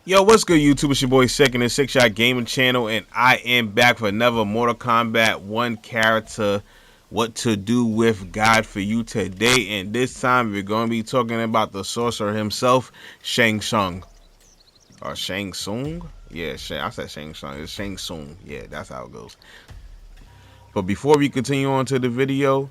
Yo, what's good, YouTube? It's your boy Second and Sikshot Gaming Channel, and I am back for another Mortal Kombat 1 character, what to do with God for you today. And this time we're going to be talking about the sorcerer himself, Shang Tsung. Or Shang Tsung? Yeah, I said Shang Tsung. It's Shang Tsung. Yeah, that's how it goes. But before we continue on to the video,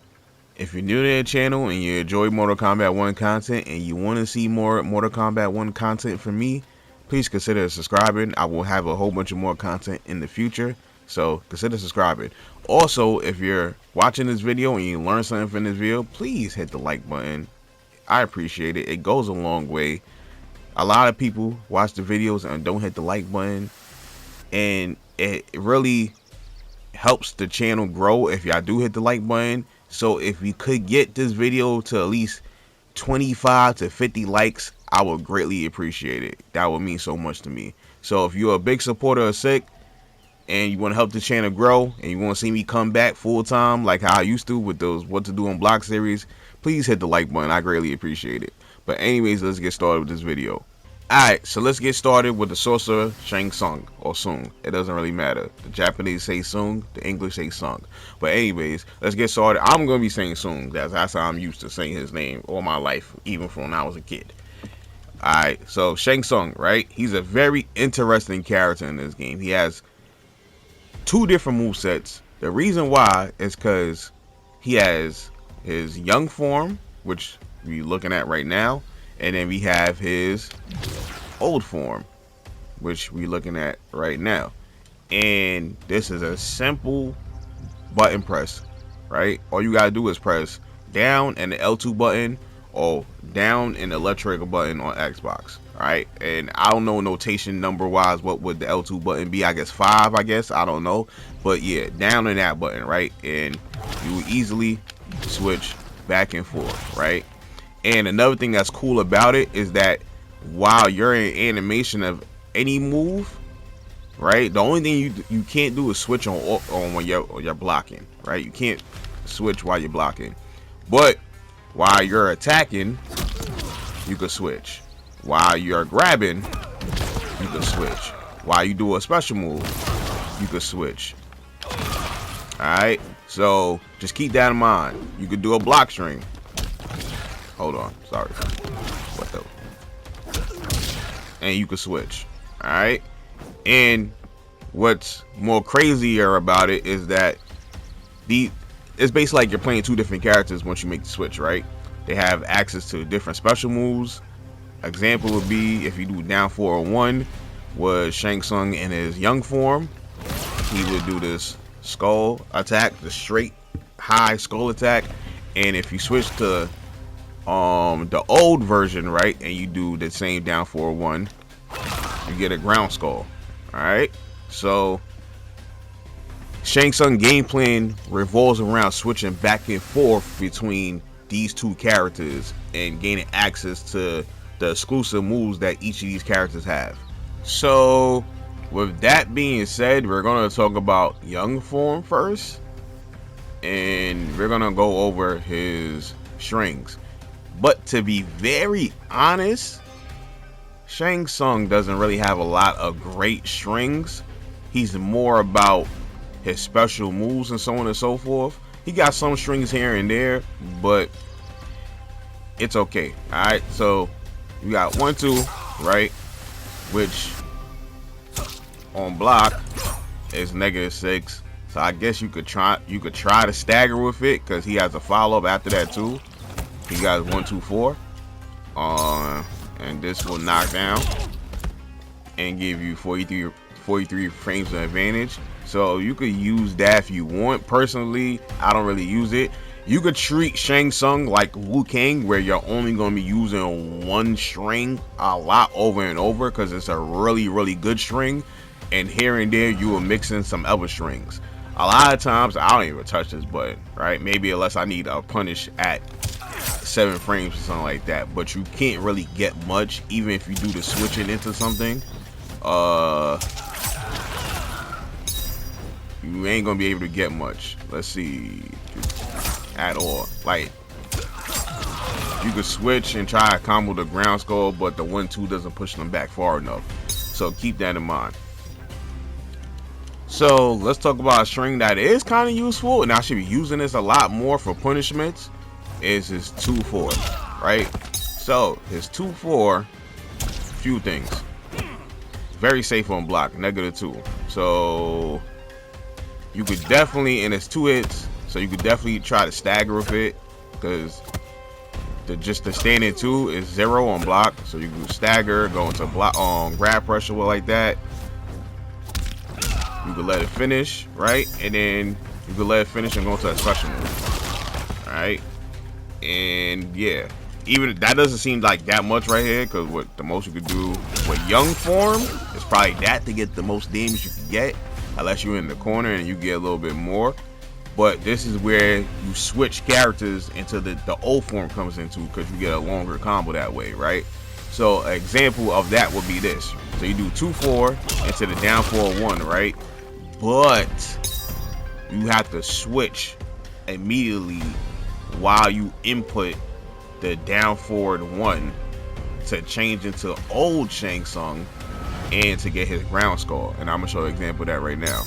if you're new to the channel and you enjoy Mortal Kombat 1 content and you want to see more Mortal Kombat 1 content from me, please consider subscribing. I will have a whole bunch of more content in the future, so consider subscribing. Also, if you're watching this video and you learn something from this video, please hit the like button. I appreciate it. It goes a long way. A lot of people watch the videos and don't hit the like button, and it really helps the channel grow if y'all do hit the like button. So if we could get this video to at least 25 to 50 likes, I would greatly appreciate it. That would mean so much to me. So if you're a big supporter of Sick and you want to help the channel grow and you want to see me come back full time like how I used to with those What to Do on Block series, please hit the like button. I greatly appreciate it. But anyways, let's get started with this video. Alright, so let's get started with the sorcerer Shang Tsung, or Tsung. It doesn't really matter. The Japanese say Tsung, the English say Tsung. But anyways, let's get started. I'm going to be saying Tsung. That's how I'm used to saying his name all my life, even from when I was a kid. Alright, so Shang Tsung, right? He's a very interesting character in this game. He has two different movesets. The reason why is because he has his young form, which we're looking at right now, and then we have his old form, which we're looking at right now. And this is a simple button press, right? All you gotta do is press down and the L2 button, or down and the left trigger button on Xbox. Alright, and I don't know notation number wise what would the L2 button be. I guess 5, I guess, I don't know, but yeah, down in that button, right? And you easily switch back and forth, right? And another thing that's cool about it is that while you're in animation of any move, right, the only thing you can't do is switch on when you're blocking, right? You can't switch while you're blocking, but while you're attacking, you can switch. While you're grabbing, you can switch. While you do a special move, you can switch. Alright, so just keep that in mind. You could do a block string. Hold on, sorry. What the? And you can switch. Alright? And what's more crazier about it is that it's basically like you're playing two different characters once you make the switch, right? They have access to different special moves. Example would be if you do down 401 was Shang Tsung in his young form. He would do this skull attack, the straight high skull attack. And if you switch to the old version, right, and you do the same down 401, you get a ground skull. Alright, so Shang Tsung game plan revolves around switching back and forth between these two characters and gaining access to the exclusive moves that each of these characters have. So with that being said, we're going to talk about young form first, and we're going to go over his strings. But to be very honest, Shang Tsung doesn't really have a lot of great strings. He's more about his special moves and so on and so forth. He got some strings here and there, but it's okay. Alright, so you got 1, 2, right? Which on block is -6. So I guess you could try to stagger with it, because he has a follow-up after that too. He got 1, 2, 4. And this will knock down and give you 43 frames of advantage. So you could use that if you want. Personally, I don't really use it. You could treat Shang Tsung like Liu Kang, where you're only going to be using one string a lot over and over, because it's a really good string, and here and there you will mix in some other strings. A lot of times I don't even touch this button, right? Maybe unless I need a punish at 7 frames or something like that, but you can't really get much even if you do the switching into something. You ain't gonna be able to get much. Let's see, at all. Like, you could switch and try to combo the ground skull, but the 1-2 doesn't push them back far enough. So keep that in mind. So let's talk about a string that is kind of useful, and I should be using this a lot more for punishments. Is his 2-4, right? So his 2-4, few things. Very safe on block, -2. So you could definitely, and it's 2 hits, so you could definitely try to stagger with it, because the standing 2 is 0 on block, so you can stagger, go into block on grab pressure like that. You could let it finish, right? And then you could let it finish and go into a special move, right? And yeah, even that doesn't seem like that much right here, because what the most you could do with young form is probably that to get the most damage you can get, unless you're in the corner and you get a little bit more. But this is where you switch characters into the old form comes into, because you get a longer combo that way, right? So an example of that would be this. So you do 2-4 into the down 4-1, right? But you have to switch immediately while you input the down forward 1 to change into old Shang Tsung and to get his ground skull. And I'm gonna show you an example of that right now.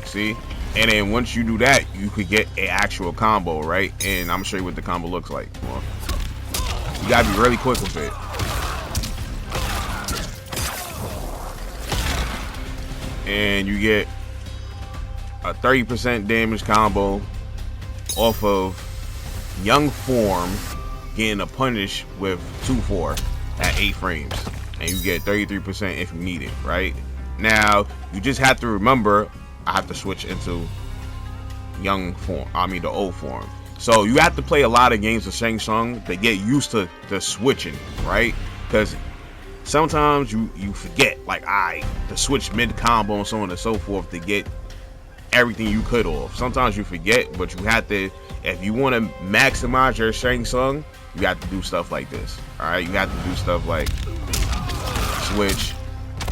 See? And then once you do that, you could get an actual combo, right? And I'm gonna show you what the combo looks like. Well, you gotta be really quick with it. And you get a 30% damage combo off of young form getting a punish with 2-4 at 8 frames, and you get 33% if you need it, right? Now you just have to remember, I have to switch into young form, the old form. So you have to play a lot of games of Shang Tsung to get used to the switching, right? Because sometimes you forget, like, to switch mid combo and so on and so forth to get everything you could off. Sometimes you forget, but you have to, if you want to maximize your Shang Tsung, you got to do stuff like this. All right, you got to do stuff like switch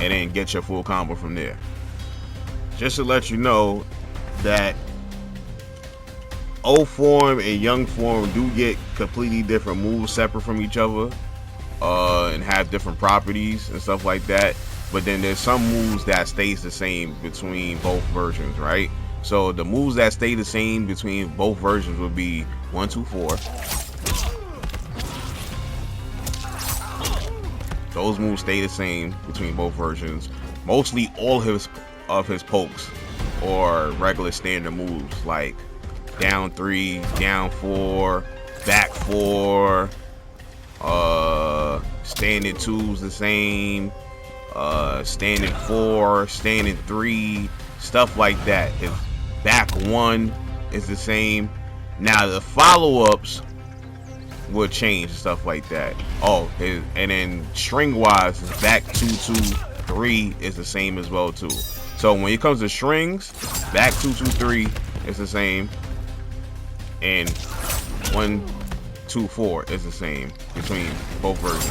and then get your full combo from there. Just to let you know that old form and young form do get completely different moves separate from each other, and have different properties and stuff like that. But then there's some moves that stays the same between both versions, right? So the moves that stay the same between both versions would be 1-2-4. Those moves stay the same between both versions. Mostly all of his pokes or regular standard moves, like down 3, down 4, back 4, standing 2's the same, standing 4, standing 3, stuff like that. His back 1 is the same. Now the follow-ups will change, stuff like that. Oh, and then string wise, his back 2-2-3 is the same as well too. So when it comes to strings, back 2-2-3 is the same, and 1-2-4 is the same between both versions,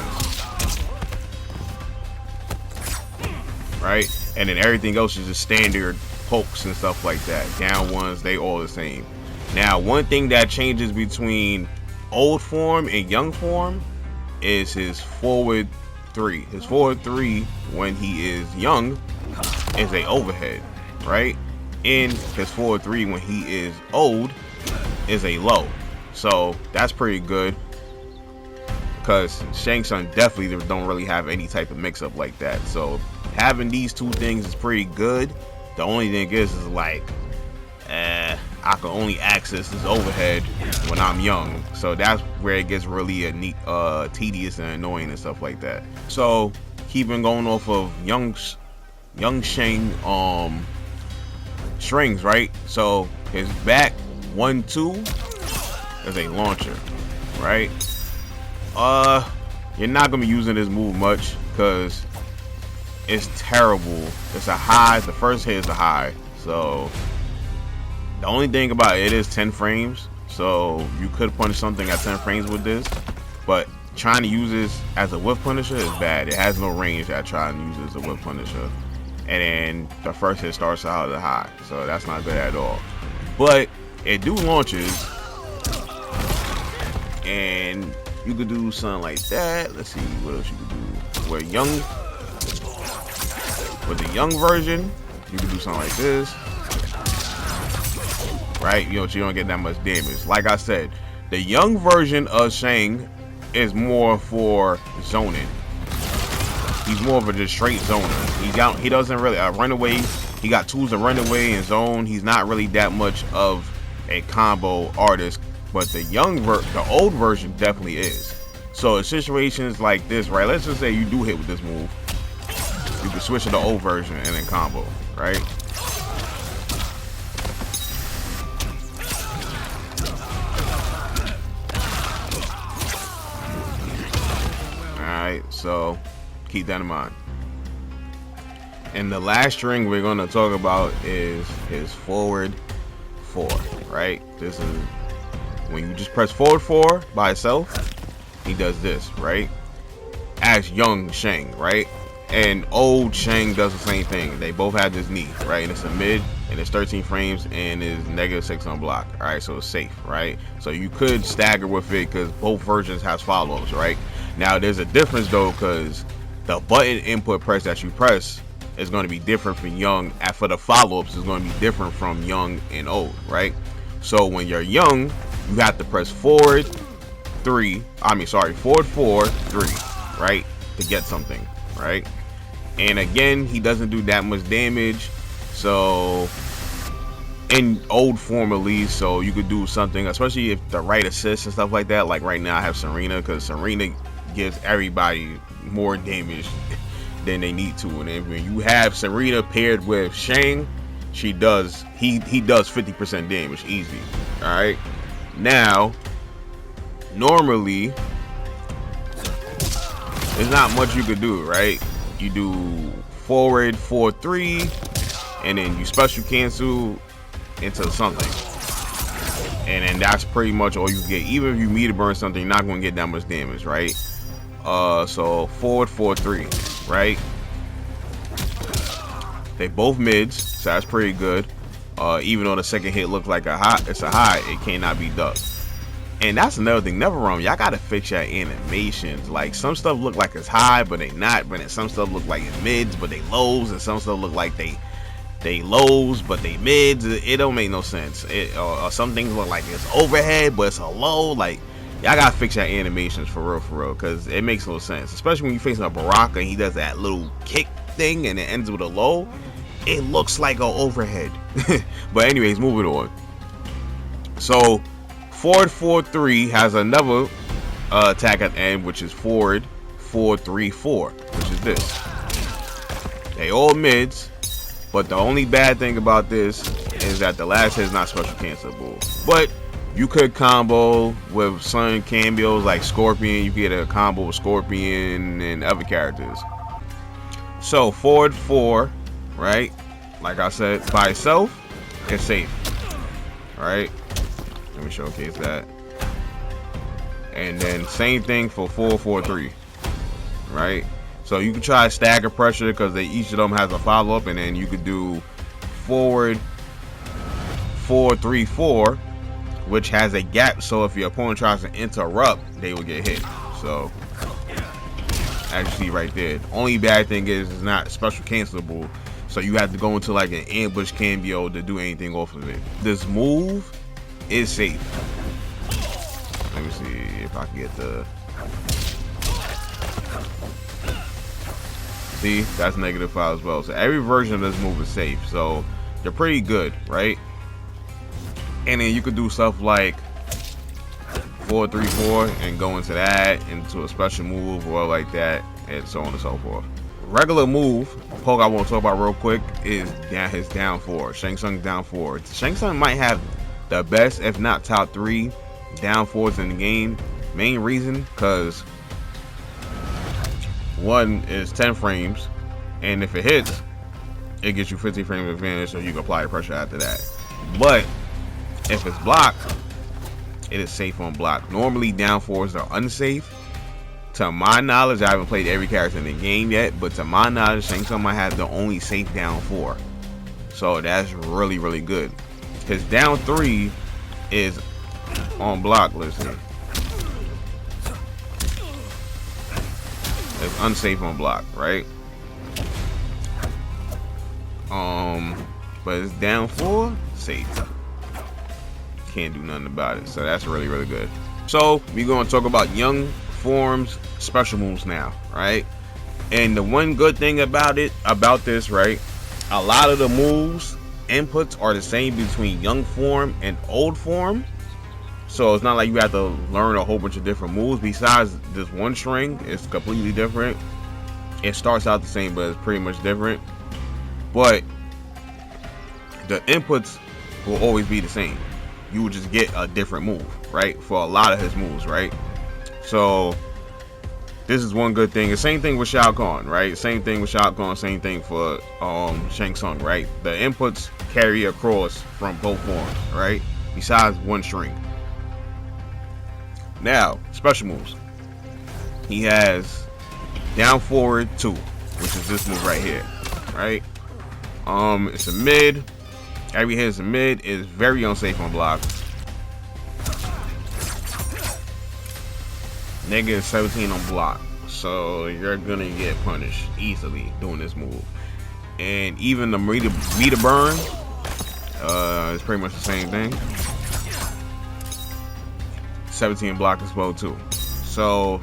right? And then everything else is just standard pokes and stuff like that. Down ones, they all the same. Now, one thing that changes between old form and young form is his forward 3. His forward 3 when he is young is a overhead, right? And his forward 3 when he is old is a low. So that's pretty good, because Shang Tsung definitely don't really have any type of mix up like that. So having these two things is pretty good. The only thing is like, I can only access this overhead when I'm young. So that's where it gets really tedious and annoying and stuff like that. So keeping going off of young Shang strings, right? So his back 1-2 is a launcher, right? You're not gonna be using this move much because it's terrible. It's a high. The first hit is a high. So the only thing about it is 10 frames. So you could punish something at 10 frames with this, but trying to use this as a whip punisher is bad. It has no range at trying to use it as a whip punisher. And then the first hit starts out at a high. So that's not good at all. But it do launches, and you could do something like that. Let's see what else you could do. With the young version, you could do something like this. Right? You don't get that much damage. Like I said, the young version of Shang is more for zoning. He's more of a just straight zoner. He doesn't really run away. He got tools to run away and zone. He's not really that much of a combo artist, but the old version definitely is. So in situations like this, right? Let's just say you do hit with this move. You can switch to the old version and then combo, right? Alright, so keep that in mind. And the last string we're going to talk about is forward 4, right? This is when you just press forward 4 by itself, he does this, right? As young Shang, right? And old Shang does the same thing. They both have this knee, right? And it's a mid, and it's 13 frames, and is -6 on block. All right, so it's safe, right? So you could stagger with it because both versions has follow-ups, right? Now there's a difference though, because the button input press that you press is going to be different from young. And for the follow-ups, it's going to be different from young and old, right? So when you're young, you have to press forward 4, 3, right, to get something, right? And again, he doesn't do that much damage, so in old form at least. So you could do something, especially if the right assist and stuff like that. Like right now I have Serena, because Serena gives everybody more damage than they need to. And then when you have Serena paired with Shang, he does 50% damage easy. All right, now normally there's not much you could do, right? You do forward 4, 3, and then you special cancel into something, and then that's pretty much all you get. Even if you meter burn something, you're not going to get that much damage, right? So forward 4, 3, right? They both mids, so that's pretty good. Even though the second hit looks like it's a high, it cannot be ducked. And that's another thing, never wrong, y'all gotta fix your animations. Like some stuff look like it's high, but they not. But then some stuff look like it's mids, but they lows, and some stuff look like they lows, but they mids. It don't make no sense. Or some things look like it's overhead, but it's a low. Like y'all gotta fix your animations for real, because it makes no sense. Especially when you facing a Baraka and he does that little kick thing and it ends with a low. It looks like an overhead. But anyways, moving on. So forward 4, 3 has another attack at the end, which is forward 4, 3, 4, which is this. They all mids, but the only bad thing about this is that the last hit is not special cancelable. But you could combo with some cameos like Scorpion. You get a combo with Scorpion and other characters. So forward 4, right? Like I said, by itself, it's safe, right? Let me showcase that. And then same thing for 4, 4, 3, right? So you can try stagger pressure because each of them has a follow-up, and then you could do forward 4, 3, 4, which has a gap. So if your opponent tries to interrupt, they will get hit. So as you see right there, the only bad thing is it's not special cancelable. So you have to go into like an ambush cambio to do anything off of it. This move is safe. Let me see if I can get the. See, that's -5 as well. So every version of this move is safe. So they're pretty good, right? And then you could do stuff like 4, 3, 4 and go into that, into a special move or like that, and so on and so forth. Regular move, poke I want to talk about real quick, is his down 4. Shang Tsung down 4. Shang Tsung might have the best, if not top 3 down 4s in the game. Main reason, because one is 10 frames, and if it hits, it gets you 15 frames advantage, so you can apply pressure after that. But if it's blocked, it is safe on block. Normally down 4s are unsafe. To my knowledge, I haven't played every character in the game yet, but to my knowledge, Shang Tsung might have the only safe down 4. So that's really, really good. His down 3 is on block. Let's see. it's unsafe on block, right? But it's down 4, safe. Can't do nothing about it. So that's really, really good. So we're gonna talk about young forms special moves now, right? And the one good thing about this, right? A lot of the moves inputs are the same between young form and old form. So it's not like you have to learn a whole bunch of different moves. Besides this one string, it's completely different. It starts out the same, but it's pretty much different. But the inputs will always be the same. You will just get a different move, right? For a lot of his moves, right? So this is one good thing. The same thing with Shao Kahn, right? Same thing with Shao Kahn, same thing for Shang Tsung, right? The inputs carry across from both forms, right? Besides one string. Now, special moves. He has down forward 2, which is this move right here, right? It's a mid. Every hit is a mid. Is very unsafe on block. Negative 17 on block, so you're gonna get punished easily doing this move. And even the meter burn is pretty much the same thing. 17 block as well too. So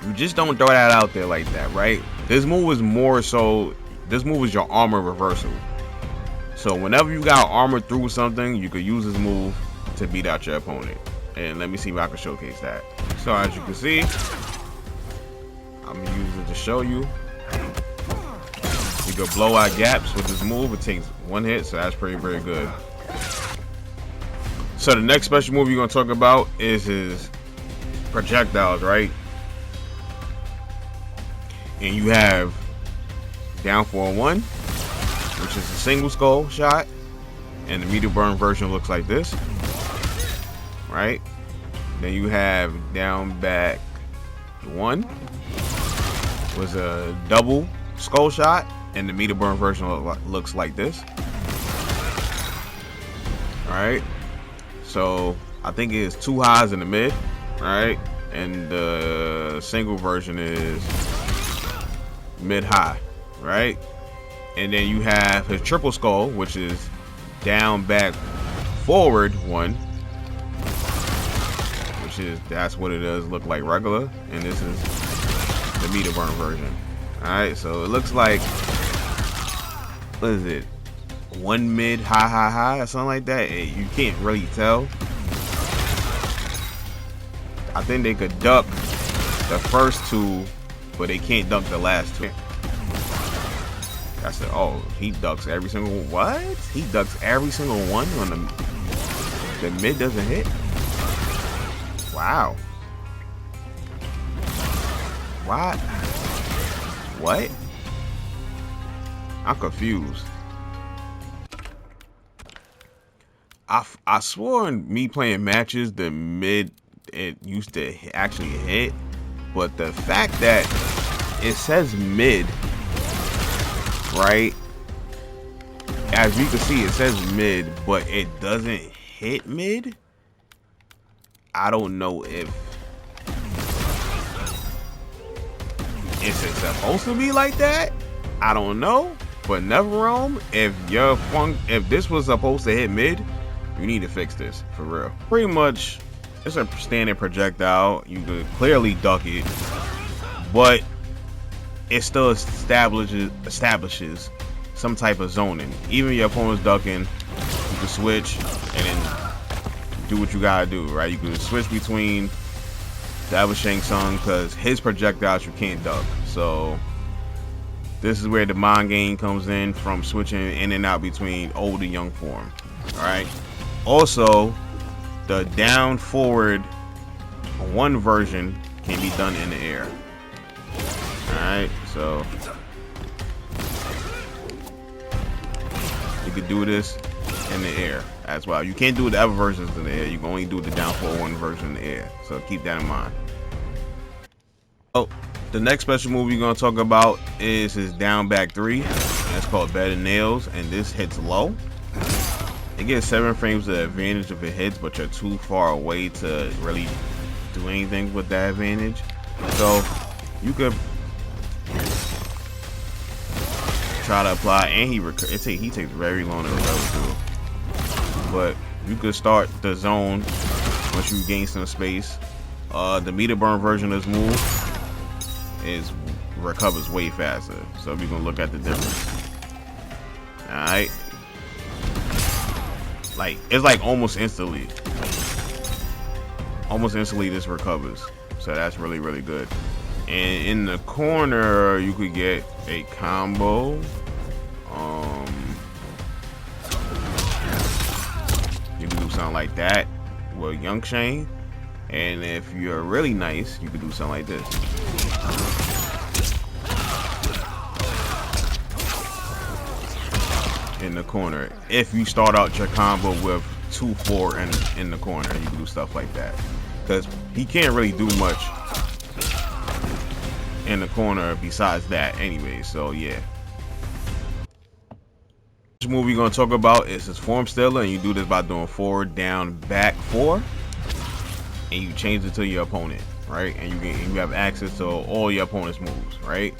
you just don't throw that out there like that, right? This move is more so. This move is your armor reversal. So whenever you got armor through something, you could use this move to beat out your opponent. And let me see if I can showcase that. So as you can see, I'm gonna use it to show you. You could blow out gaps with this move. It takes 1 hit, so that's pretty, very good. So the next special move you're gonna talk about is his projectiles, right? And you have down 4-1, which is a single skull shot, and the meter burn version looks like this, right? Then you have down back 1 was a double skull shot, and the meter burn version looks like this. All right, so I think it's 2 highs in the mid, right? And the single version is mid high, right? And then you have his triple skull, which is down back forward 1, which is, that's what it does look like regular, and this is the meter burn version. All right, so it looks like, what is it, 1 mid high or something like that. You can't really tell. I think they could duck the first 2, but they can't duck the last 2. I said, oh, he ducks every single one. What? He ducks every single one on the mid doesn't hit? Wow. What? What? I'm confused. I swore in me playing matches, the mid, it used to actually hit. But the fact that it says mid, right? As you can see, it says mid, but it doesn't hit mid. I don't know if it's supposed to be like that. I don't know. But NetherRealm, if this was supposed to hit mid, you need to fix this for real. Pretty much, it's a standard projectile. You could clearly duck it, but it still establishes some type of zoning. Even your opponent's ducking, you can switch and then do what you gotta do, right? You can switch between the other Shang Tsung, because his projectiles you can't duck. So this is where the mind game comes in, from switching in and out between old and young form. All right. Also, the down forward 1 version can be done in the air. Alright, so you could do this in the air as well. You can't do the other versions in the air. You can only do the down 4-1 version in the air. So keep that in mind. Oh, the next special move you're going to talk about is his down back 3. That's called Bed and Nails, and this hits low. It gets 7 frames of advantage if it hits, but you're too far away to really do anything with that advantage. So you could try to apply, and he takes very long to recover too. But you could start the zone once you gain some space. The meter burn version of this move recovers way faster. So we're gonna look at the difference. Alright. Like, it's like almost instantly. Almost instantly this recovers. So that's really, really good. And in the corner, you could get a combo. You can do something like that with Young Shang. And if you're really nice, you could do something like this. In the corner. If you start out your combo with 2-4 in the corner, you can do stuff like that. Because he can't really do much in the corner besides that anyway. So yeah. This move we're gonna talk about is his form stealer, and you do this by doing forward, down, back, 4, and you change it to your opponent, right? And you have access to all your opponent's moves, right?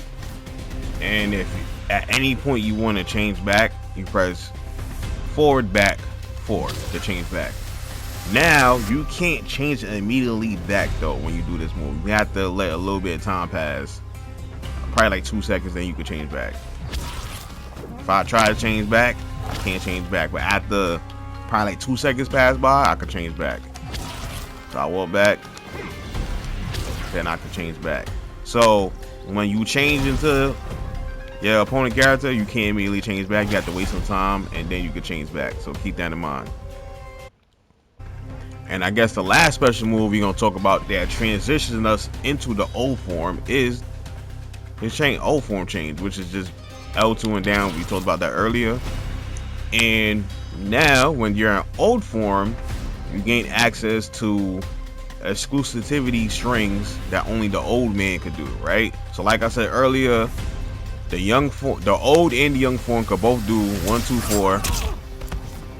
And if at any point you want to change back, you press forward, back, 4 to change back. Now you can't change it immediately back though when you do this move. You have to let a little bit of time pass, probably like 2 seconds, then you can change back. If I try to change back, I can't change back. But after probably like 2 seconds pass by, I can change back. So I walk back, then I can change back. So when you change into your opponent character, you can't immediately change back. You have to wait some time, and then you can change back. So keep that in mind. And I guess the last special move we're gonna talk about that transitions us into the old form is his old form change, which is just L2 and down. We talked about that earlier. And now when you're in old form, you gain access to exclusivity strings that only the old man could do, right? So like I said earlier, the old and the young form could both do 1-2-4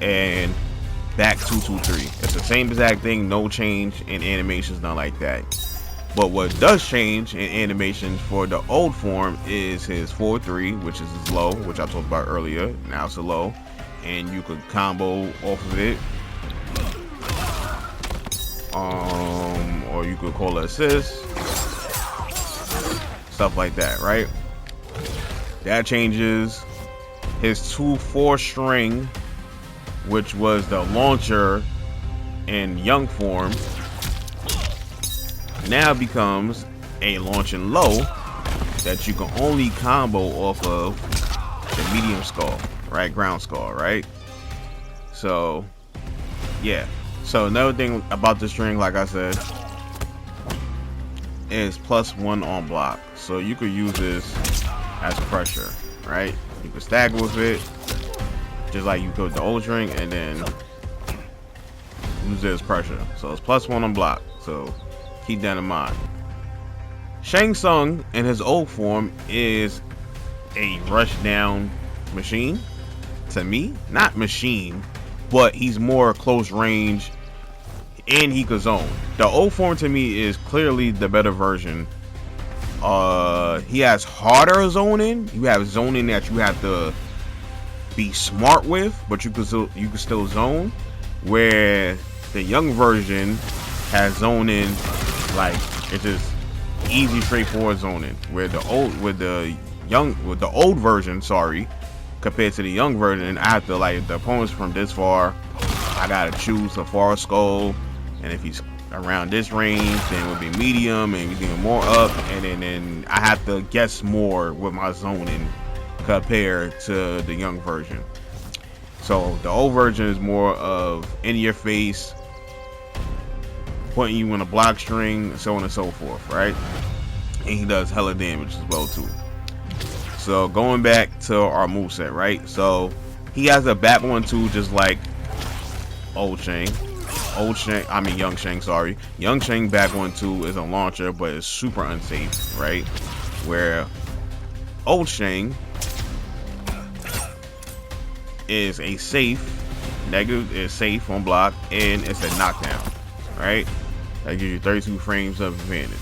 and back 2-2-3. It's the same exact thing, no change in animations, not like that. But what does change in animations for the old form is his 4-3, which is his low, which I talked about earlier. Now it's a low, and you could combo off of it, or you could call it assist, stuff like that, right? That changes his 2-4 string, which was the launcher in young form, now becomes a launching low that you can only combo off of the medium skull, right? Ground skull, right? So yeah. So another thing about the string, like I said, is +1 on block. So you could use this as pressure, right? You could stagger with it, just like you could with the old string, and then use it as pressure. So it's +1 on block. So keep that in mind. Shang Tsung in his old form is a rush down machine to me. Not machine, but he's more close range and he could zone. The old form to me is clearly the better version. He has harder zoning. You have zoning that you have to be smart with, but you can still zone. Where the young version has zoning like it's just easy, straightforward zoning. Where the old version, sorry, compared to the young version, I have to, like, the opponents from this far, I gotta choose a far skull, and if he's around this range, then it would be medium, and anything more up, and then I have to guess more with my zoning compared to the young version. So the old version is more of in your face, putting you in a block string, so on and so forth, right? And he does hella damage as well too. So going back to our moveset, right? So he has a back 1-2 just like Young Shang, sorry. Young Shang back 1-2 is a launcher, but it's super unsafe, right? Where old Shang is a safe, negative is safe on block, and it's a knockdown, right? That gives you 32 frames of advantage,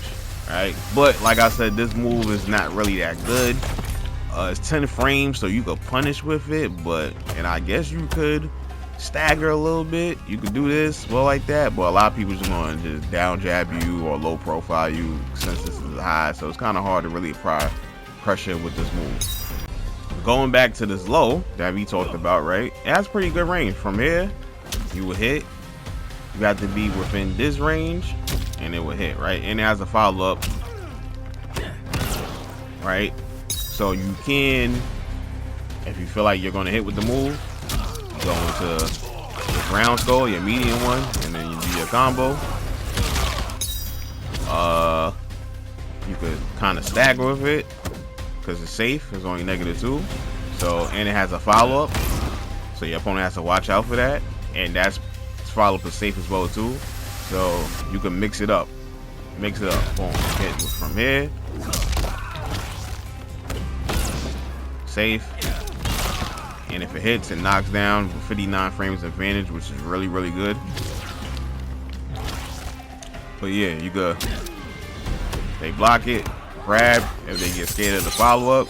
Right, but like I said, this move is not really that good. It's 10 frames, so you could punish with it, and I guess you could stagger a little bit. You could do this well like that, but a lot of people just going to just down jab you or low profile you since this is high, so it's kind of hard to really apply pressure with this move. Going back to this low that we talked about, right? It has pretty good range. From here, you will hit. You got to be within this range, and it will hit, right? And it has a follow-up, right? So you can, if you feel like you're going to hit with the move, go into your ground skull, your medium one, and then you do your combo. You could kind of stagger with it because it's safe. It's only -2. So, and it has a follow-up, so your opponent has to watch out for that. And that's follow-up is safe as well too. So you can mix it up. Mix it up. Boom. Hit from here. Safe. And if it hits, it knocks down with 59 frames advantage, which is really, really good. But yeah, you go. They block it, grab if they get scared of the follow-up.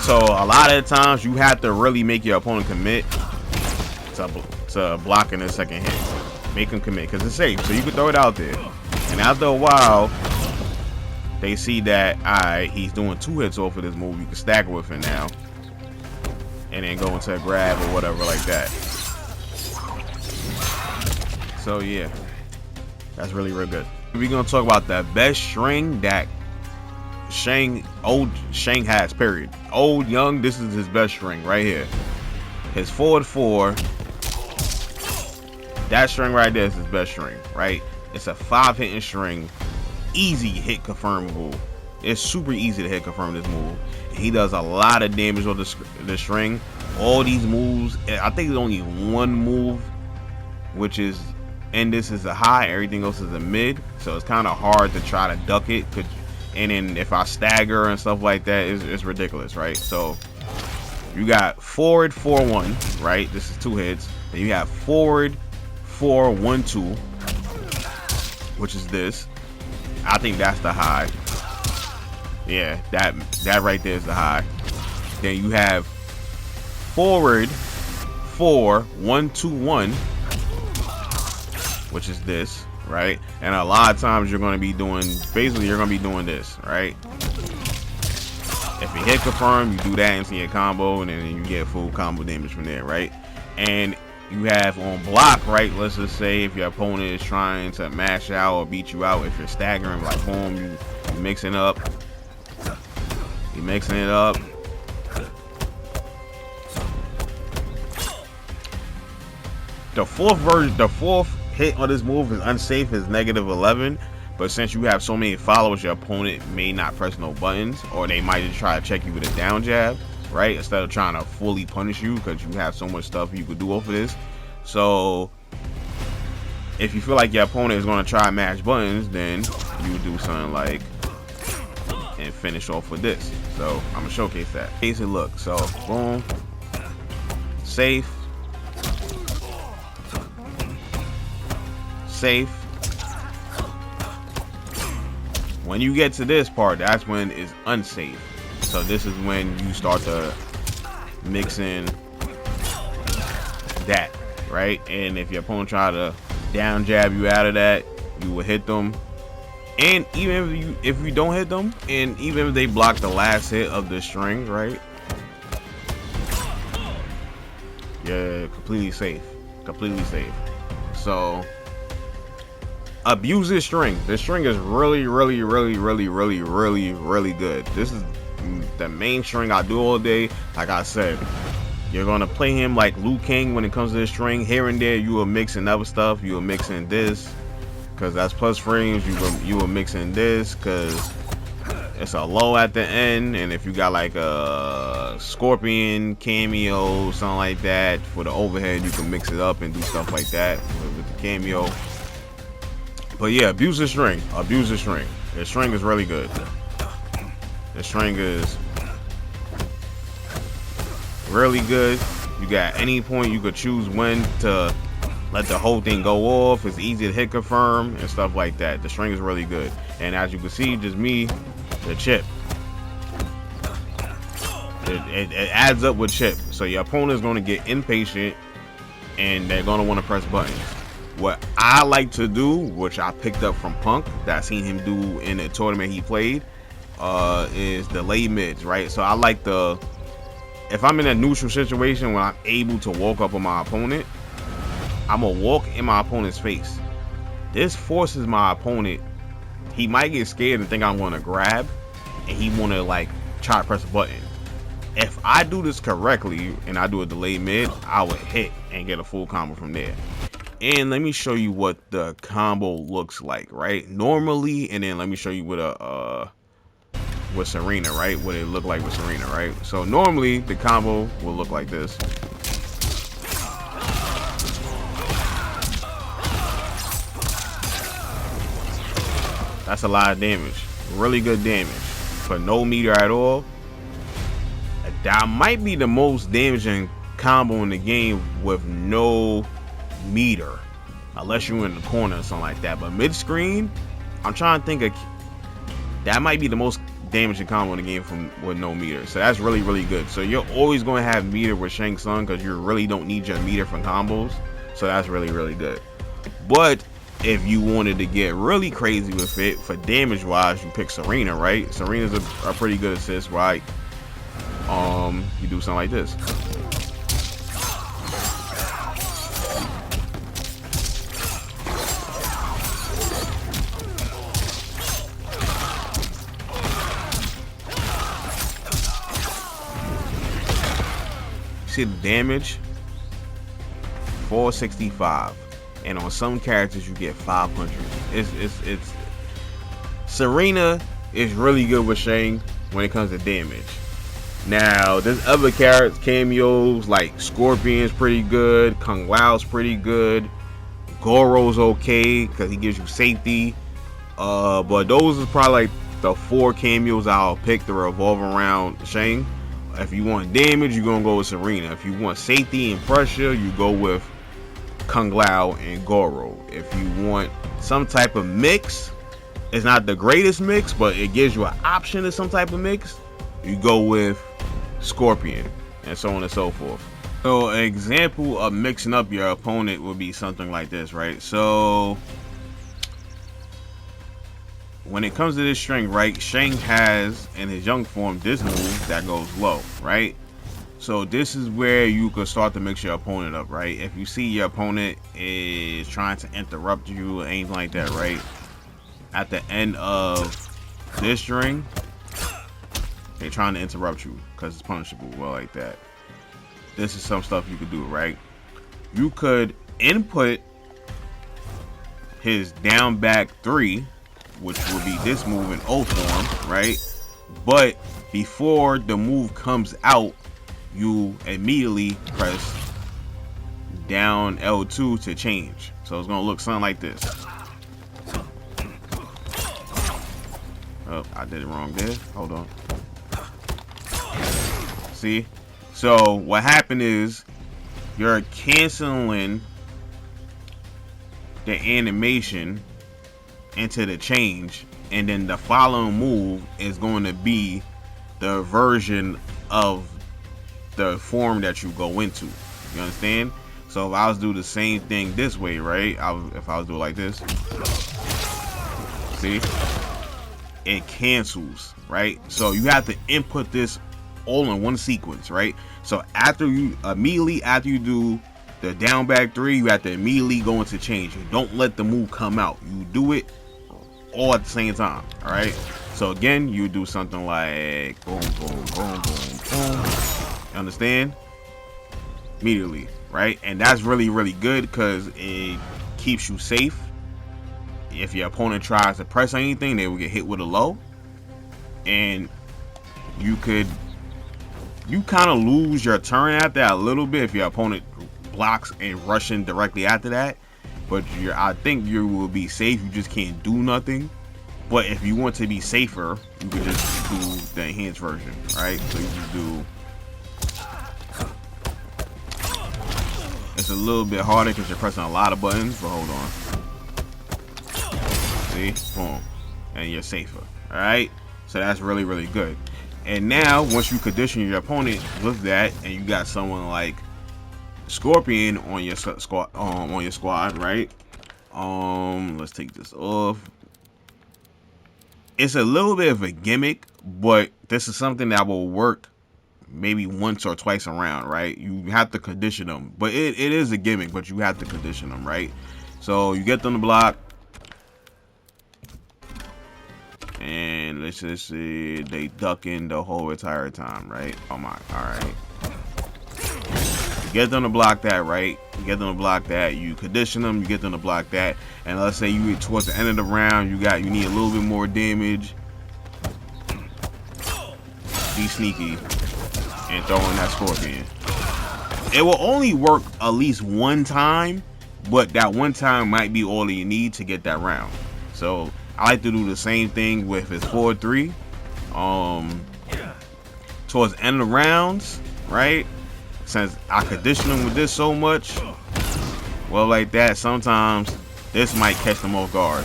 So a lot of the times you have to really make your opponent commit to blocking the second hit. Make them commit because it's safe. So you can throw it out there. And after a while, they see that, alright, he's doing 2 hits off of this move. You can stagger with it now. And then go into a grab or whatever like that. So yeah, that's really, really good. We're gonna talk about the best string that old Shang has, period. Old, young, this is his best string right here. His forward 4. That string right there is his best string, right? It's a 5-hitting string, easy hit confirmable. It's super easy to hit confirm this move. He does a lot of damage on the string. All these moves, I think there's only one move, which is, and this is a high, everything else is a mid. So it's kind of hard to try to duck it. And then if I stagger and stuff like that, it's ridiculous, right? So you got forward 4-1, right? This is 2 hits. Then you have forward 4-1-2, which is this. I think that's the high. Yeah, that right there is the high. Then you have forward 4-1-2-1, which is this, right? And a lot of times you're going to be doing, basically you're going to be doing this, right? If you hit confirm, you do that into your combo, and then you get full combo damage from there, right? And you have on block, right? Let's just say if your opponent is trying to mash out or beat you out, if you're staggering, like boom, you mixing up. You're mixing it up. The fourth hit on this move is unsafe, is -11. But since you have so many followers, your opponent may not press no buttons, or they might just try to check you with a down jab, right? Instead of trying to fully punish you, because you have so much stuff you could do off of this. So if you feel like your opponent is going to try and mash buttons, then you do something like and finish off with this. So I'm gonna showcase that. Case it look. So boom, safe, safe. When you get to this part, that's when it's unsafe. So this is when you start to mix in that, right? And if your opponent try to down jab you out of that, you will hit them. And even if you don't hit them, and even if they block the last hit of the string, right? Yeah, completely safe. Completely safe. So abuse this string. This string is really good. This is the main string I do all day. Like I said, you're gonna play him like Liu Kang when it comes to this string. Here and there, you will mix in other stuff. You will mix in this, because that's plus frames. You will mix in this because it's a low at the end, and if you got like a scorpion cameo, something like that for the overhead, you can mix it up and do stuff like that with the cameo. But yeah, abuse the string. Abuse the string. The string is really good. The string is really good. You got any point you could choose when to let the whole thing go off. It's easy to hit confirm and stuff like that. The string is really good. And as you can see, just me, the chip. It adds up with chip. So your opponent is going to get impatient and they're going to want to press buttons. What I like to do, which I picked up from Punk, that I seen him do in a tournament he played, is delay mids, right? So I like if I'm in a neutral situation when I'm able to walk up on my opponent, I'm gonna walk in my opponent's face. This forces my opponent, he might get scared and think I'm gonna grab, and he wanna like try to press a button. If I do this correctly and I do a delay mid, I would hit and get a full combo from there. And let me show you what the combo looks like, right? Normally, and then let me show you what with Serena, right? What it look like with Serena, right? So normally the combo will look like this. That's a lot of damage. Really good damage for no meter at all. That might be the most damaging combo in the game with no meter, unless you're in the corner or something like that. But mid screen, I'm trying to think of, that might be the most damaging combo in the game with no meter. So that's really, really good. So you're always going to have meter with Shang Tsung because you really don't need your meter for combos. So that's really, really good. But if you wanted to get really crazy with it for damage wise, you pick Serena, right? Serena's a pretty good assist, right? You do something like this. See the damage? 465. And on some characters you get 500. It's Serena is really good with Shang when it comes to damage. Now there's other characters, cameos like Scorpion's pretty good, Kung Lao's pretty good, Goro's okay because he gives you safety. But those are probably like the 4 cameos I'll pick to revolve around Shang. If you want damage, you're gonna go with Serena. If you want safety and pressure, you go with Kung Lao and Goro. If you want some type of mix, it's not the greatest mix, but it gives you an option of some type of mix, you go with Scorpion, and so on and so forth. So an example of mixing up your opponent would be something like this, right? So when it comes to this string, right, Shang has in his young form this move that goes low, right? So this is where you could start to mix your opponent up, right? If you see your opponent is trying to interrupt you or anything like that, right? At the end of this string, they're trying to interrupt you because it's punishable. Well, like that. This is some stuff you could do, right? You could input his down back 3, which would be this move in O form, right? But before the move comes out, you immediately press down L2 to change. So it's gonna look something like this. Oh, I did it wrong there. Hold on. See? So what happened is you're canceling the animation into the change, and then the following move is going to be the version of the form that you go into. You understand? So if I was to do the same thing this way, right? If I was to do it like this, see, it cancels, right? So you have to input this all in one sequence, right? So immediately after you do the down back 3, you have to immediately go into change. You don't let the move come out. You do it all at the same time. All right. So again, you do something like boom, boom, boom, boom, boom. You understand? Immediately, right? And that's really, really good because it keeps you safe. If your opponent tries to press anything, they will get hit with a low, and you kind of lose your turn after that a little bit if your opponent blocks and rushing directly after that. But I think you will be safe. You just can't do nothing. But if you want to be safer, you can just do the enhanced version, right? So you just do. it's a little bit harder because you're pressing a lot of buttons, but hold on. See? Boom. And you're safer. Alright? So that's really, really good. And now, once you condition your opponent with that, and you got someone like Scorpion on your squad, right? Let's take this off. It's a little bit of a gimmick, but this is something that will work maybe once or twice around, right? You have to condition them, but it is a gimmick, but you have to condition them, right? So you get them to block, and let's just say they ducking the whole entire time, right? Oh my, all right. You get them to block that, right? You get them to block that. You condition them. You get them to block that. And let's say you towards the end of the round, you need a little bit more damage. Be sneaky and throw in that Scorpion. It will only work at least one time, but that one time might be all that you need to get that round. So I like to do the same thing with his 4-3. Towards the end of the rounds, right? Since I condition them with this so much, well, like that, sometimes this might catch them off guard,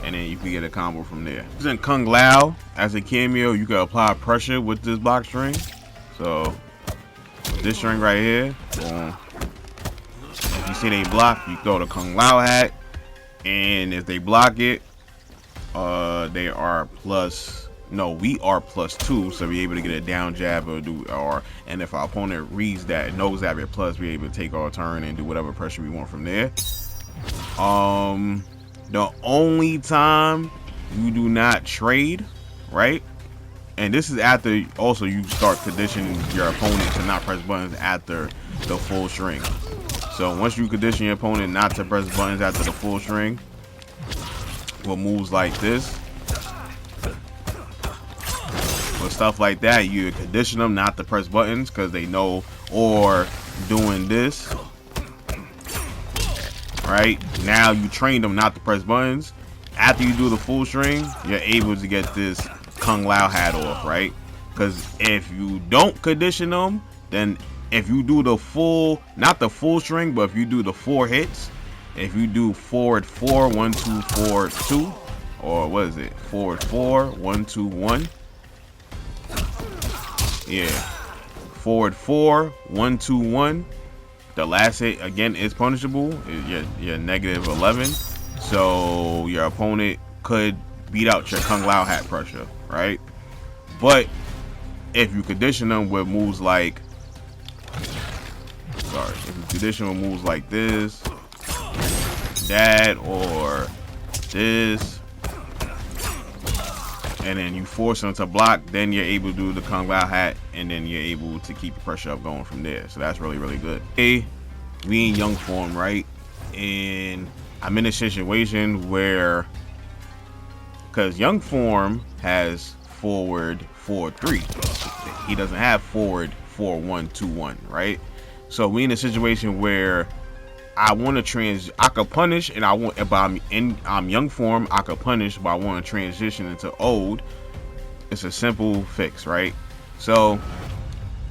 and then you can get a combo from there. Using Kung Lao as a cameo, you can apply pressure with this block string. So with this string right here, boom. If you see they block, you throw the Kung Lao hat, and if they block it, they are plus. No, we are +2, so we're able to get a down jab and if our opponent reads that, knows that we're plus, we're able to take our turn and do whatever pressure we want from there. The only time you do not trade, right? And this is after also you start conditioning your opponent to not press buttons after the full string. So once you condition your opponent not to press buttons after the full string, with moves like this, with stuff like that, you condition them not to press buttons because they know, or doing this, right? Now you train them not to press buttons. After you do the full string, you're able to get this Kung Lao hat off, right? Because if you don't condition them, then if you do the full, not the full string, but if you do the 4 hits, if you do forward 4, 1, 2, 4, 2, or what is it? Forward 4, 1, 2, 1. Yeah, forward 4, 1, 2, 1. The last hit again is punishable. You're -11, so your opponent could beat out your Kung Lao hat pressure, right? But if you condition them with moves like, if you condition with moves like this, that, or this, and then you force them to block, then you're able to do the Kung Lao hat, and then you're able to keep the pressure up going from there. So that's really, really good. Hey, we in young form, right? And I'm in a situation where, because young form has forward 4-3, he doesn't have forward 4-1-2-1, right? So we in a situation where I want to I could punish, and if I'm young form, I could punish, but I want to transition into old. It's a simple fix, right? So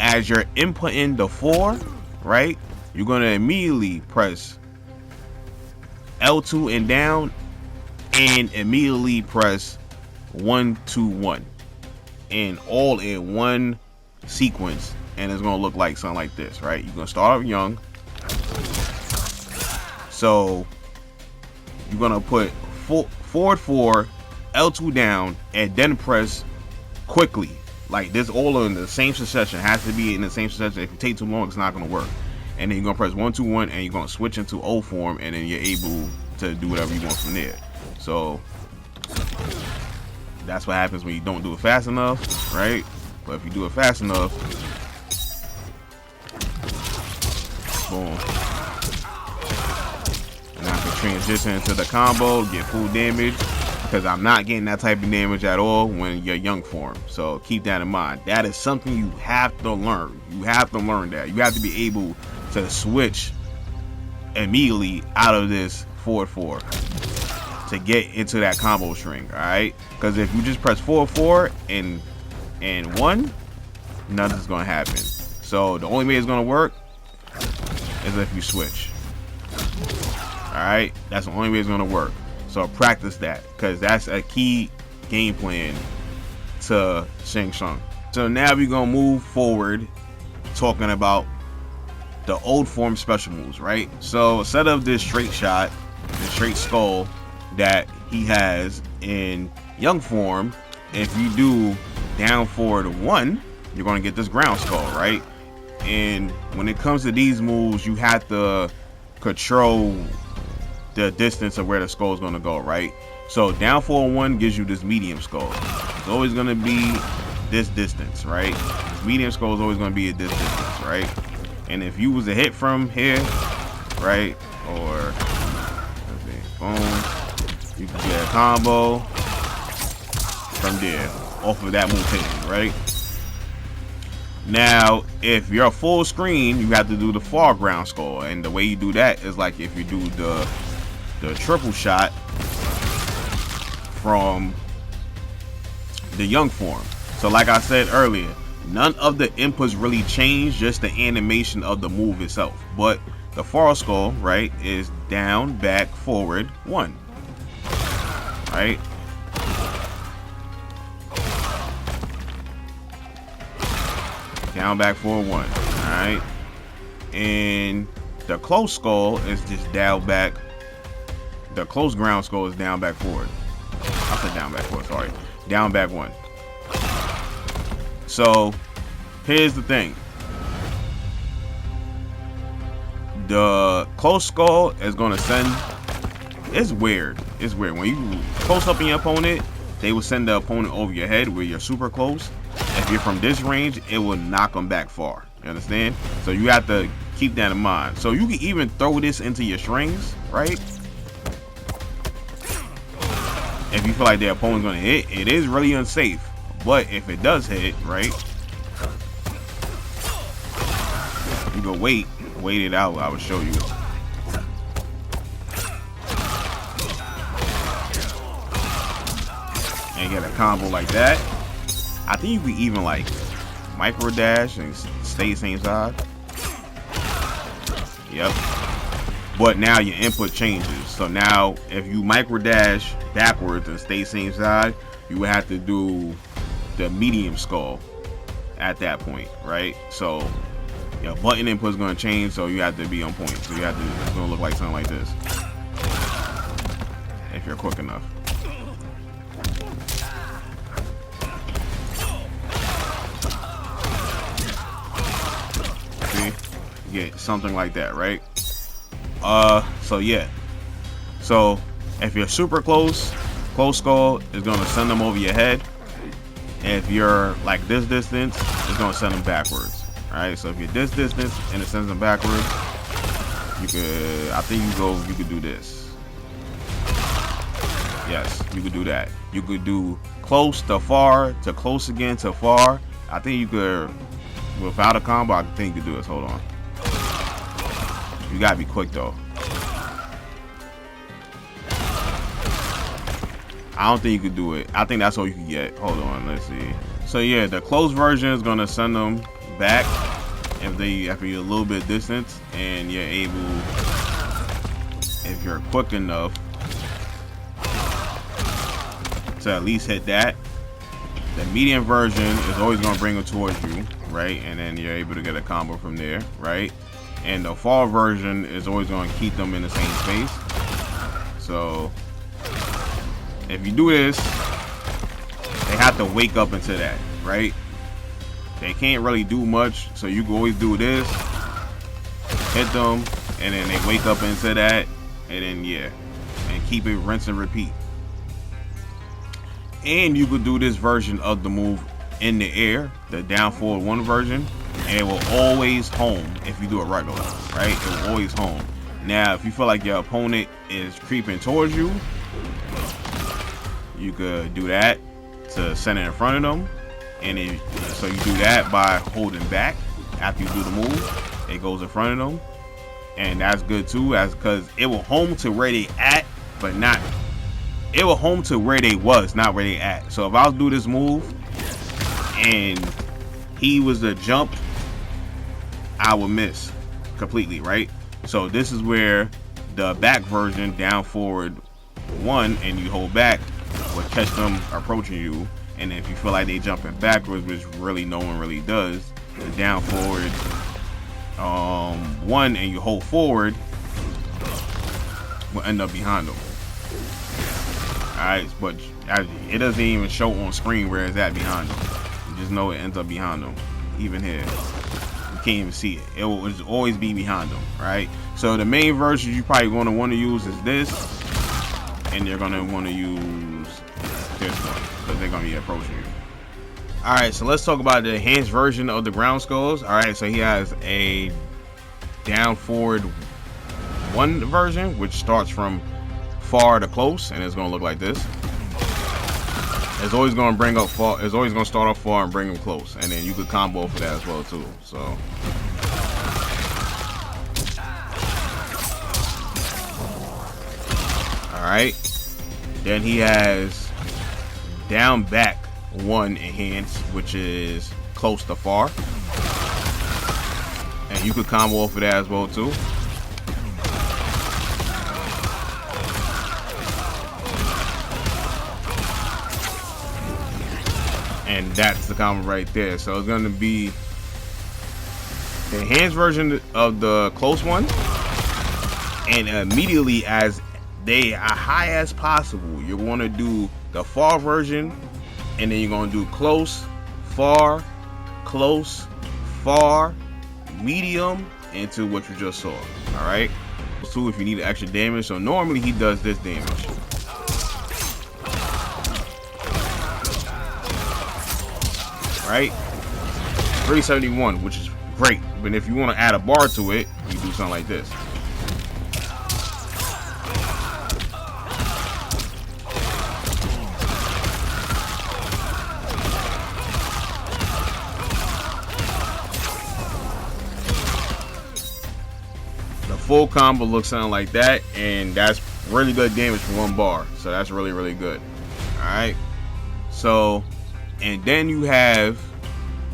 as you're inputting the 4, right, you're going to immediately press L2 and down, and immediately press 1, 2, 1, and all in one sequence, and it's going to look like something like this, right? You're going to start off young. So you're gonna put forward 4, L2 down, and then press quickly. Like this, all in the same succession. Has to be in the same succession. If you take too long, it's not gonna work. And then you're gonna press 1, 2, 1, and you're gonna switch into O form, and then you're able to do whatever you want from there. So that's what happens when you don't do it fast enough, right? But if you do it fast enough, boom. And I can transition into the combo, get full damage, because I'm not getting that type of damage at all when you're young form. So keep that in mind. That is something you have to learn. You have to learn that. You have to be able to switch immediately out of this forward 4 to get into that combo string, all right? Because if you just press forward 4 and 1, nothing's gonna happen. So the only way it's gonna work is if you switch. Alright, that's the only way it's gonna work. So practice that, because that's a key game plan to Shang Tsung. So now we're gonna move forward talking about the old form special moves, right? So instead of this straight shot, the straight skull that he has in young form, if you do down forward 1, you're gonna get this ground skull, right? And when it comes to these moves, you have to control the distance of where the skull is gonna go, right? So down forward 1 gives you this medium skull. It's always gonna be this distance, right? This medium skull is always gonna be at this distance, right? And if you was to hit from here, right, or let's see, boom, you can get a combo from there off of that move hitting, right? Now, if you're full screen, you have to do the far ground skull, and the way you do that is like if you do the triple shot from the young form. So like I said earlier, none of the inputs really change, just the animation of the move itself. But the far skull, right, is down, back, forward, 1. Right? Down, back, forward, 1. Alright? And the close skull is just down, back. The close ground skull is down, back, forward. I said down, back, forward, sorry. Down, back, 1. So here's the thing. The close skull is gonna send, it's weird. It's weird. When you close up in your opponent, they will send the opponent over your head where you're super close. If you're from this range, it will knock them back far. You understand? So you have to keep that in mind. So you can even throw this into your strings, right? If you feel like the opponent's gonna hit, it is really unsafe. But if it does hit, right, you go wait it out. I will show you. And get a combo like that. I think you can even like micro dash and stay same side. Yep. But now your input changes. So now if you micro dash backwards and stay same side, you would have to do the medium skull at that point, right? So your button input is going to change, so you have to be on point. So you have to, it's going to look like something like this if you're quick enough. See, you get something like that, right? So yeah, so if you're super close skull is going to send them over your head. If you're like this distance, it's gonna send them backwards. Alright, so if you're this distance and it sends them backwards, you could, I think you could do this. Yes, you could do that. You could do close to far to close again to far. I think you could, without a combo, I think you could do this. Hold on. You gotta be quick though. I don't think you could do it. I think that's all you can get. Hold on, let's see. So yeah, the close version is gonna send them back if you're a little bit distance, and you're able, if you're quick enough, to at least hit that. The medium version is always gonna bring them towards you, right? And then you're able to get a combo from there, right? And the far version is always gonna keep them in the same space. So if you do this, they have to wake up into that, right? They can't really do much, so you can always do this, hit them, and then they wake up into that, and then yeah, and keep it rinse and repeat. And you could do this version of the move in the air, the down forward 1 version, and it will always home if you do it regular, right? It will always home. Now, if you feel like your opponent is creeping towards you, you could do that to send it in front of them, and so you do that by holding back after you do the move. It goes in front of them, and that's good too, as because it will home to where they at, but not. It will home to where they was, not where they at. So if I'll do this move, and he was to jump, I will miss completely, right? So this is where the back version, down forward 1, and you hold back, will catch them approaching you. And if you feel like they jumping backwards, which really no one really does, the down forward 1 and you hold forward will end up behind them. Alright, but it doesn't even show on screen where it's at behind them. You just know it ends up behind them. Even here, you can't even see it. It will always be behind them, right? So the main version you're probably going to want to use is this, and you're going to want to use this one because they're going to be approaching you. Alright, so let's talk about the enhanced version of the ground skulls. Alright, so he has a down forward 1 version, which starts from far to close, and it's going to look like this. It's always going to bring up far. It's always going to start off far and bring them close, and then you could combo for that as well too. So, all right. Then he has down back 1 enhanced, which is close to far, and you could combo for that as well too. And that's the combo right there. So it's going to be the enhanced version of the close one, and immediately as they are high as possible, you're going to do the far version, and then you're going to do close, far, medium into what you just saw. All right. So if you need extra damage, so normally he does this damage. Right, 371, which is great. But if you want to add a bar to it, you do something like this. The full combo looks something like that, and that's really good damage for 1 bar. So that's really, really good. All right, so. And then you have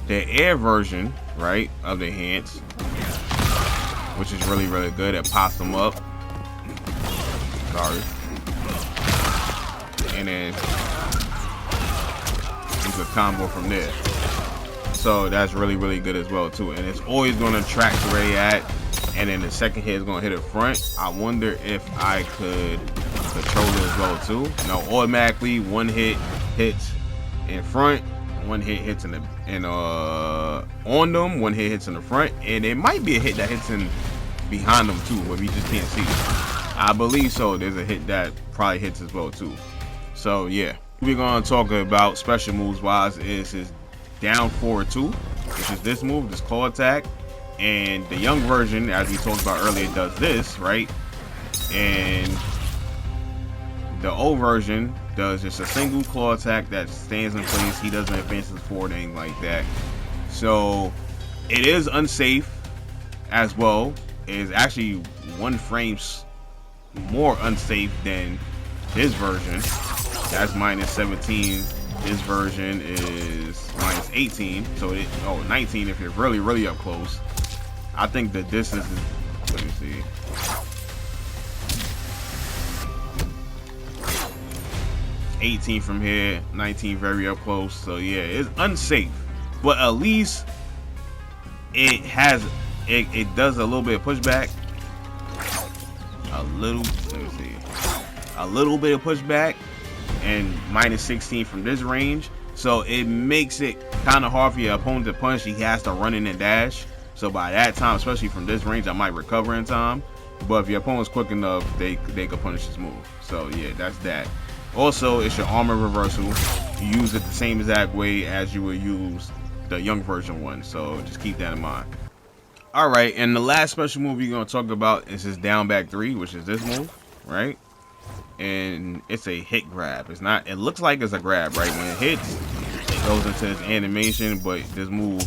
the air version, right, of the enhanced, which is really, really good. It pops them up. Sorry. And then you can combo from there. So that's really, really good as well too. And it's always going to track where you're at. And then the second hit is going to hit it front. I wonder if I could control it as well too. No, automatically 1 hit hits in front, 1 hit hits in the on them, 1 hit hits in the front, and it might be a hit that hits in behind them too, but we just can't see it. I believe so. There's a hit that probably hits as well too. So yeah, we're gonna talk about special moves wise is his down forward 2, which is this move, this claw attack, and the young version, as we talked about earlier, does this, right? And the old version does just a single claw attack that stands in place. He doesn't advance forward or anything like that. So it is unsafe as well. It is actually 1 frame more unsafe than this version. That's minus 17. This version is minus 18. So 19 if you're really, really up close. I think the distance is, let me see. $18 from here, 19 very up close. So yeah, it's unsafe, but at least it has it does a little bit of pushback, a little bit of pushback, and minus 16 from this range. So it makes it kind of hard for your opponent to punch. He has to run in and dash. So by that time, especially from this range, I might recover in time. But if your opponent's quick enough, they could punish this move. So yeah, that's that. Also, it's your armor reversal. You use it the same exact way as you would use the young version one. So just keep that in mind. All right, and the last special move you're gonna talk about is his down back 3, which is this move, right? And it's a hit grab. It's not. It looks like it's a grab, right? When it hits, it goes into this animation. But this move,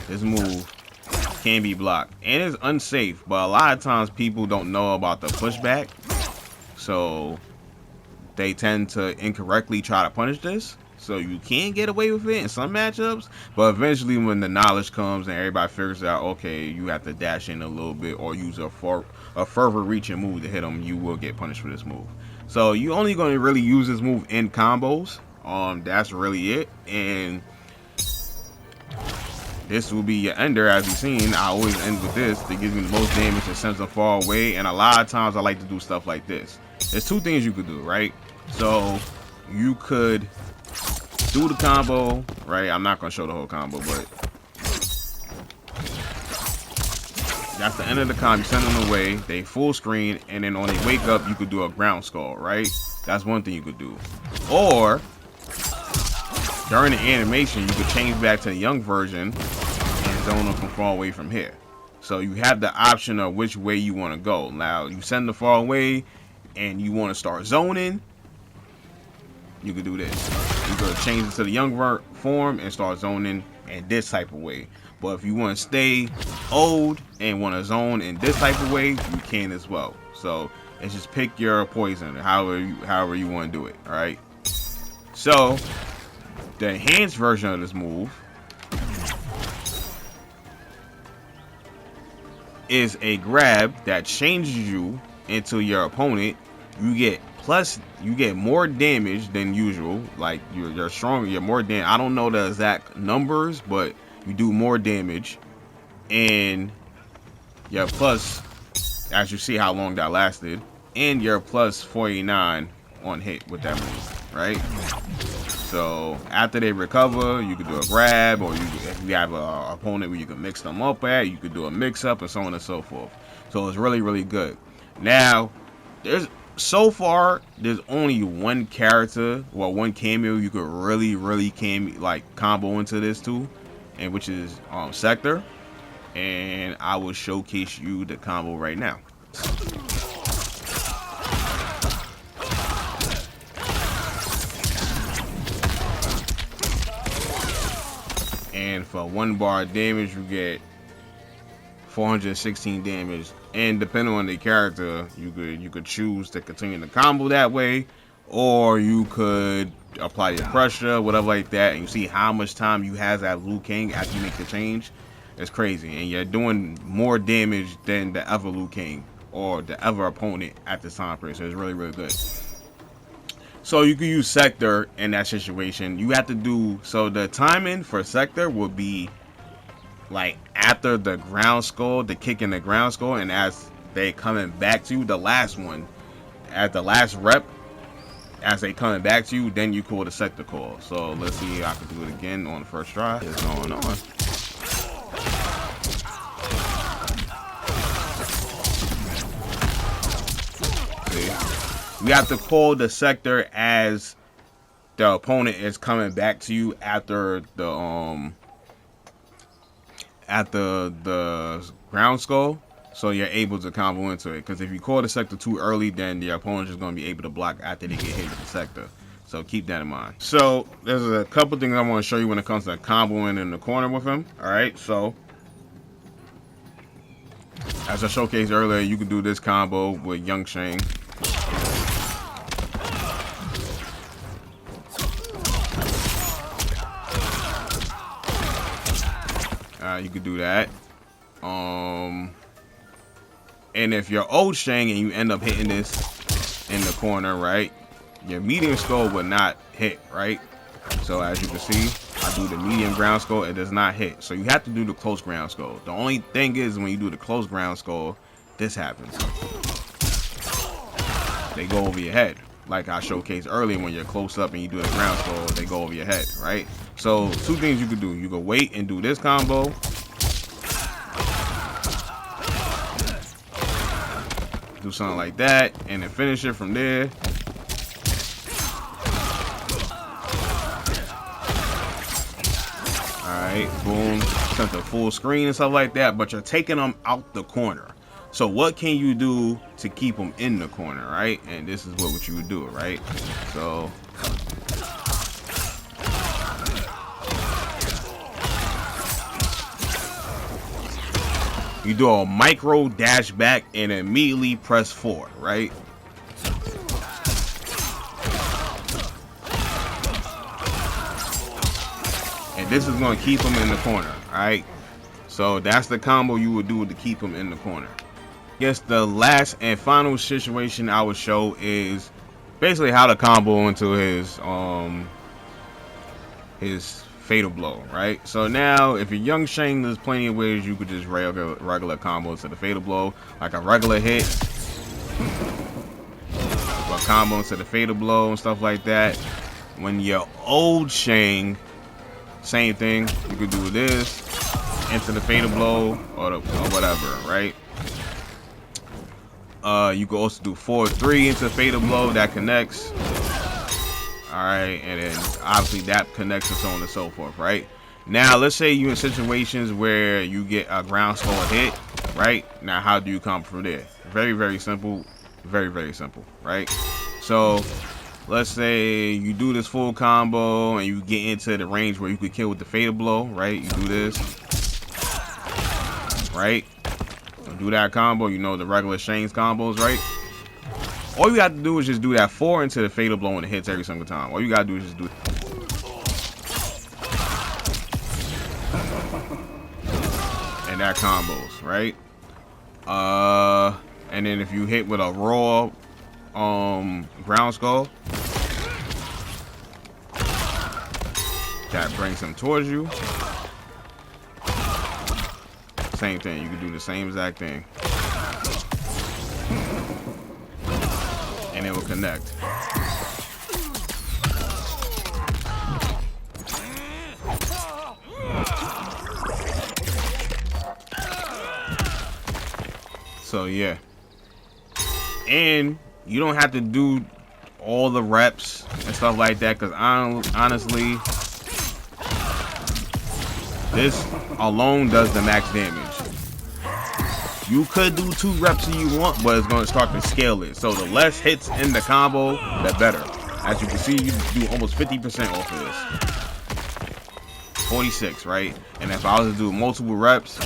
this move can be blocked and it's unsafe. But a lot of times people don't know about the pushback, so they tend to incorrectly try to punish this. So you can get away with it in some matchups, but eventually when the knowledge comes and everybody figures out, okay, you have to dash in a little bit or use a further reaching move to hit them, you will get punished for this move. So you only going to really use this move in combos. That's really it. And this will be your ender. As you've seen, I always end with this to give me the most damage and sends them far away. And a lot of times I like to do stuff like this. There's two things you could do, right? So you could do the combo, right? I'm not going to show the whole combo, but that's the end of the combo. You send them away, they full screen, and then when they wake up, you could do a ground skull, right? That's one thing you could do. Or during the animation, you could change back to the young version and zone them from far away from here. So you have the option of which way you want to go. Now, you send them far away and you want to start zoning, you could do this. You could change it to the young form and start zoning in this type of way. But if you want to stay old and want to zone in this type of way, you can as well. So it's just pick your poison, however you want to do it. All right. So the enhanced version of this move is a grab that changes you into your opponent. You get more damage than usual. Like you're stronger, you're more damage. I don't know the exact numbers, but you do more damage, and you're plus, as you see how long that lasted, and you're plus 49 on hit with that move, right? So after they recover, you could do a grab, or if you have an opponent where you can mix them up at, you could do a mix up and so on and so forth. So it's really, really good. Now, so far, there's only one character, well, one cameo you could really combo into this too, and which is Sector, and I will showcase you the combo right now. And for 1 bar damage, you get 416 damage. And depending on the character, you could choose to continue the combo that way, or you could apply your pressure, whatever like that. And you see how much time you have at Liu Kang after you make the change. It's crazy, and you're doing more damage than the other Liu Kang or the other opponent at this time period. So it's really, really good. So you can use Sector in that situation. You have to do, so the timing for Sector will be like after the ground skull, the kick in the ground skull, and as they coming back to you, the last one, at the last rep, as they coming back to you, then you call the Sector call. So let's see if I can do it again on the first try. What's going on? You have to call the Sector as the opponent is coming back to you after the ground skull, so you're able to combo into it. Because if you call the Sector too early, then the opponent is going to be able to block after they get hit with the Sector. So keep that in mind. So there's a couple things I want to show you when it comes to comboing in the corner with him. All right, so as I showcased earlier, you can do this combo with Young Shang. You could do that. And if you're old Shang and you end up hitting this in the corner, right, your medium skull would not hit, right? So as you can see, I do the medium ground skull, it does not hit. So you have to do the close ground skull. The only thing is when you do the close ground skull, this happens. They go over your head. Like I showcased earlier, when you're close up and you do the ground skull, they go over your head, right? So two things you could do. You could wait and do this combo. Do something like that, and then finish it from there. Alright, boom. Sent the full screen and stuff like that, but you're taking them out the corner. So what can you do to keep them in the corner, right? And this is what you would do, right? So you do a micro dash back and immediately press forward, right? and this is going to keep him in the corner. All right, so that's the combo you would do to keep him in the corner. I guess the last and final situation I would show is basically how to combo into his fatal blow, right? So now if you're young Shang, there's plenty of ways you could just regular combo to the fatal blow, like a regular hit, a combo into the fatal blow and stuff like that. When you're old Shang, same thing, you could do this into the fatal blow or whatever, right? You could also do 4-3 into fatal blow that connects. Alright, and then obviously that connects and so on and so forth, right? Now, let's say you're in situations where you get a ground score hit, right? Now, how do you come from there? Very, very simple. Very, very simple, right? So, let's say you do this full combo and you get into the range where you could kill with the fatal blow, right? You do this, right? You do that combo, you know the regular Shang's combos, right? All you got to do is just do that 4 into the fatal blow and it hits every single time. All you got to do is just do it. And that combos, right? And then if you hit with a raw ground skull, that brings him towards you. Same thing, you can do the same exact thing. And it will connect. So yeah, and you don't have to do all the reps and stuff like that, because honestly, this alone does the max damage. You could do 2 reps if you want, but it's going to start to scale it. So the less hits in the combo, the better. As you can see, you do almost 50% off of this. 46, right? And if I was to do multiple reps,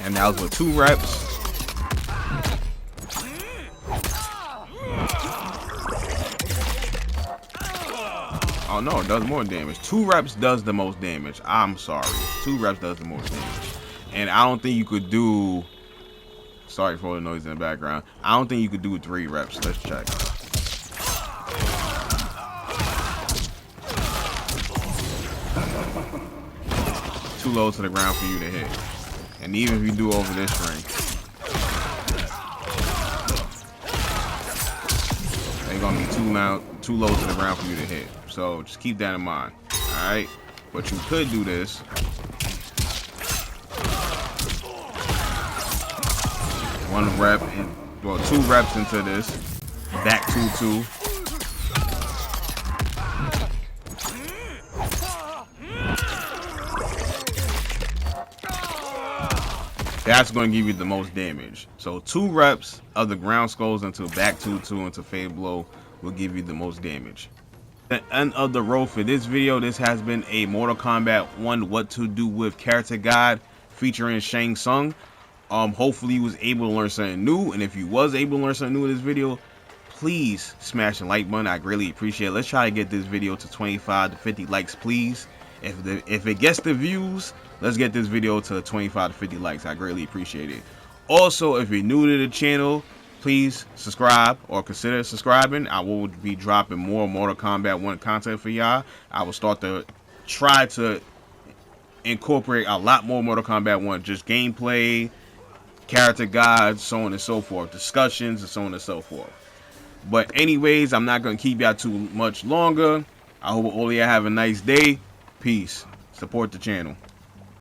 and that was with 2 reps. Oh no, it does more damage. 2 reps does the most damage. I'm sorry. 2 reps does the most damage. And I don't think you could do... Sorry for the noise in the background. I don't think you could do 3 reps. Let's check. Too low to the ground for you to hit. And even if you do over this ring, they're gonna be too low to the ground for you to hit. So just keep that in mind. Alright? But you could do this. One rep, well, 2 reps into this. Back 2-2. That's going to give you the most damage. So 2 reps of the ground skulls into back 2-2 into fatal blow will give you the most damage. The end of the road for this video. This has been a Mortal Kombat 1 what to do with character guide featuring Shang Tsung. Hopefully you was able to learn something new, and if you was able to learn something new in this video, please smash the like button. I greatly appreciate it. Let's try to get this video to 25 to 50 likes, please. If it gets the views, let's get this video to 25 to 50 likes. I greatly appreciate it. Also, if you're new to the channel, please subscribe or consider subscribing. I will be dropping more Mortal Kombat 1 content for y'all. I will start to try to incorporate a lot more Mortal Kombat 1, just gameplay, character guides, so on and so forth, discussions, and so on and so forth. But anyways, I'm not going to keep y'all too much longer. I hope all of y'all have a nice day. Peace. Support the channel.